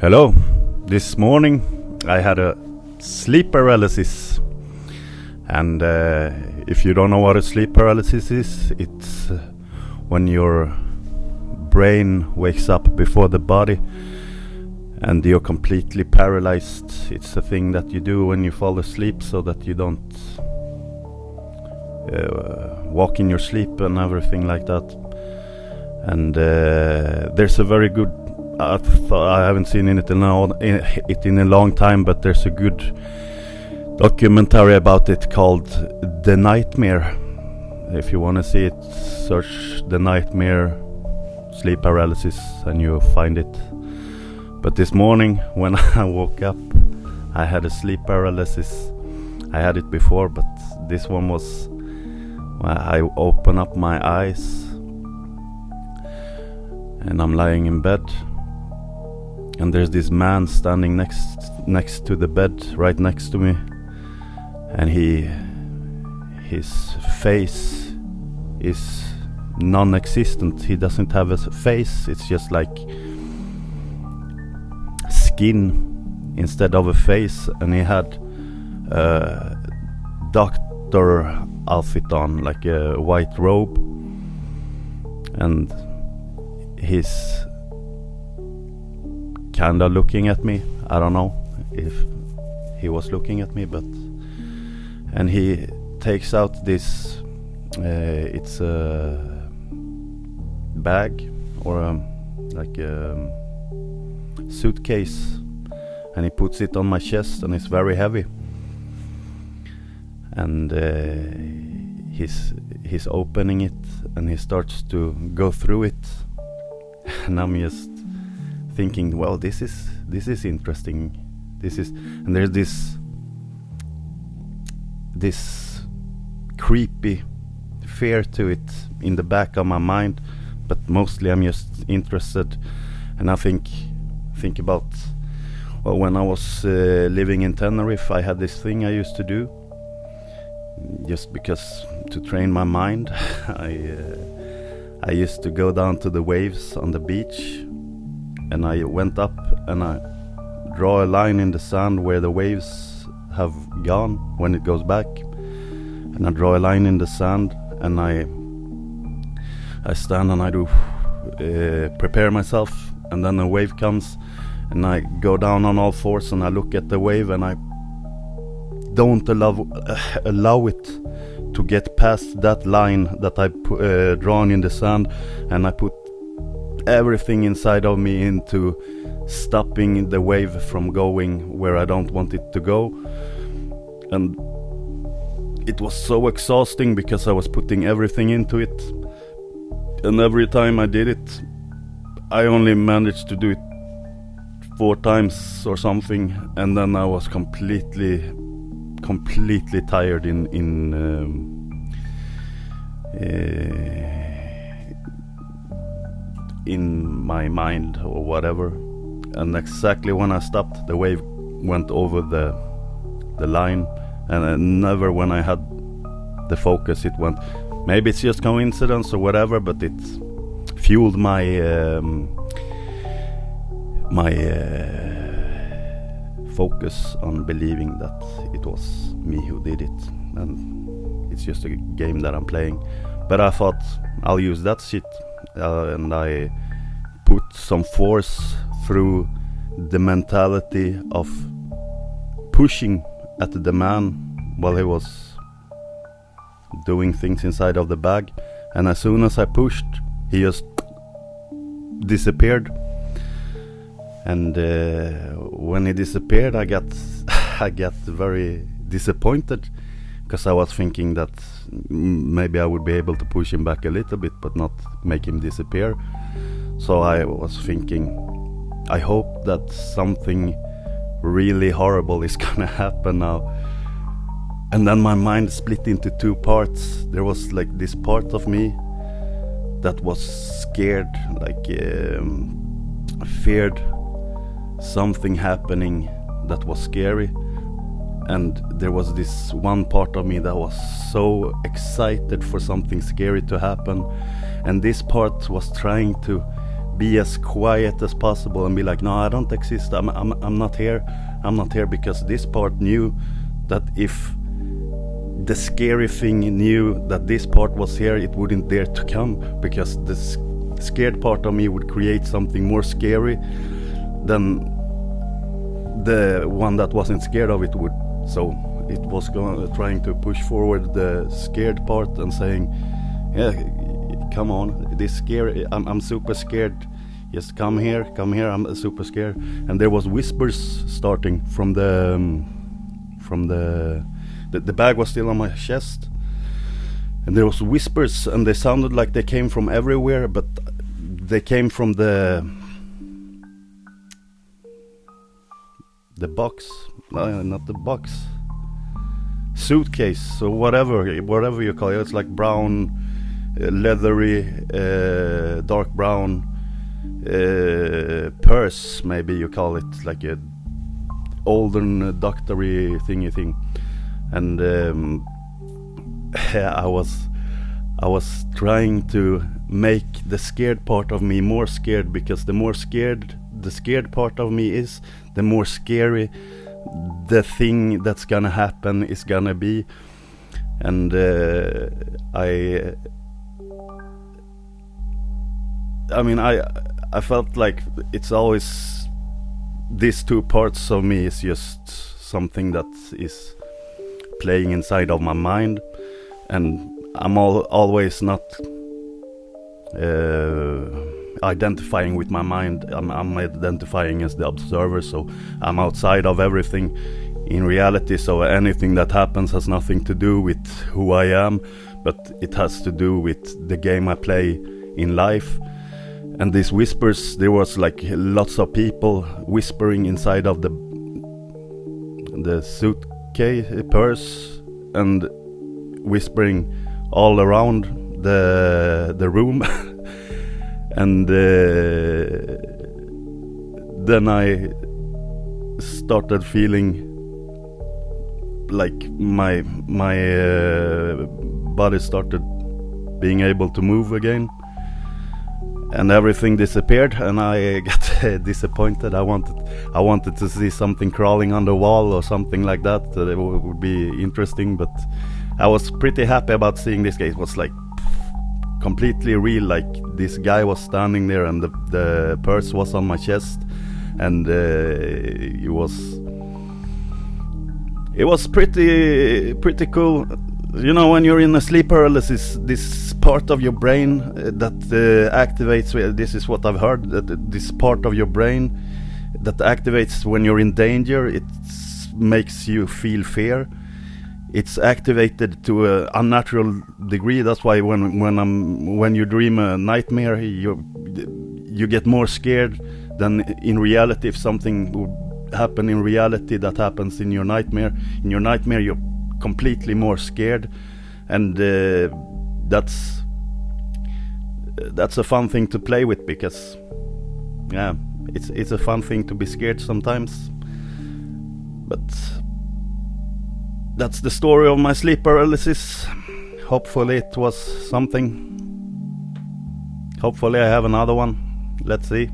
Hello. This morning I had a sleep paralysis, and if you don't know what a sleep paralysis is, it's when your brain wakes up before the body and you're completely paralyzed. It's a thing that you do when you fall asleep so that you don't walk in your sleep and everything like that. And there's a very good, I haven't seen it in a long time, but there's a good documentary about it called The Nightmare. If you want to see it, search The Nightmare sleep paralysis and you'll find it. But this morning when I woke up, I had a sleep paralysis. I had it before, but this one was, I open up my eyes and I'm lying in bed, and there's this man standing next to the bed, right next to me, and his face is non-existent. He doesn't have a face. It's just like skin instead of a face, and he had a doctor outfit on, like a white robe, and he's kinda looking at me. I don't know if he was looking at me, but and he takes out this it's a bag or like a suitcase, and he puts it on my chest, and it's very heavy, and he's opening it and he starts to go through it, and I'm just thinking, well, this is interesting. And there's this creepy fear to it in the back of my mind, but mostly I'm just interested. And I think about, well, when I was living in Tenerife, I had this thing I used to do just because to train my mind. I used to go down to the waves on the beach, and I went up and I draw a line in the sand where the waves have gone when it goes back, and I draw a line in the sand, and I stand and I do prepare myself, and then a wave comes and I go down on all fours and I look at the wave, and I don't allow it to get past that line that I drawn in the sand, and I put everything inside of me into stopping the wave from going where I don't want it to go. And it was so exhausting because I was putting everything into it, and every time I did it, I only managed to do it 4 times or something, and then I was completely tired in my mind or whatever. And exactly when I stopped, the wave went over the line, and never when I had the focus it went. Maybe it's just coincidence or whatever, but it fueled my focus on believing that it was me who did it, and it's just a game that I'm playing. But I thought I'll use that shit, and I put some force through the mentality of pushing at the man while he was doing things inside of the bag, and as soon as I pushed, he just disappeared. And when he disappeared, I got very disappointed, because I was thinking that maybe I would be able to push him back a little bit, but not make him disappear. So I was thinking, I hope that something really horrible is gonna happen now. And then my mind split into 2 parts. There was like this part of me that was scared, like feared something happening that was scary, and there was this one part of me that was so excited for something scary to happen, and this part was trying to be as quiet as possible and be like, no, I don't exist, I'm not here, I'm not here, because this part knew that if the scary thing knew that this part was here, it wouldn't dare to come, because the scared part of me would create something more scary than the one that wasn't scared of it would. So it was trying to push forward the scared part and saying, yeah, come on, this scary, I'm super scared, just come here, I'm super scared. And there was whispers starting from the bag was still on my chest, and there was whispers, and they sounded like they came from everywhere, but they came from the box, not the box, suitcase, so whatever you call it. It's like brown, leathery, dark brown purse, maybe you call it, like a olden doctory thingy thing. And I was trying to make the scared part of me more scared, because the more scared the scared part of me is, the more scary the thing that's gonna happen is gonna be. And I mean, I felt like it's always these two parts of me is just something that is playing inside of my mind, and I'm always not identifying with my mind. I'm identifying as the observer, so I'm outside of everything in reality. So anything that happens has nothing to do with who I am, but it has to do with the game I play in life. And these whispers, there was like lots of people whispering inside of the suitcase, purse, and whispering all around the room. And then I started feeling like my body started being able to move again, and everything disappeared, and I got disappointed. I wanted to see something crawling on the wall or something like that. It would be interesting, but I was pretty happy about seeing this guy. It was like completely real, like this guy was standing there, and the purse was on my chest, and it was pretty cool. You know, when you're in a sleep paralysis, this part of your brain that activates, this is what I've heard, that this part of your brain that activates when you're in danger, it makes you feel fear. It's activated to an unnatural degree. That's why when you dream a nightmare, you get more scared than in reality. If something would happen in reality that happens in your nightmare, you're completely more scared. And that's a fun thing to play with, because yeah, it's a fun thing to be scared sometimes. But that's the story of my sleep paralysis. Hopefully it was something. Hopefully I have another one. Let's see.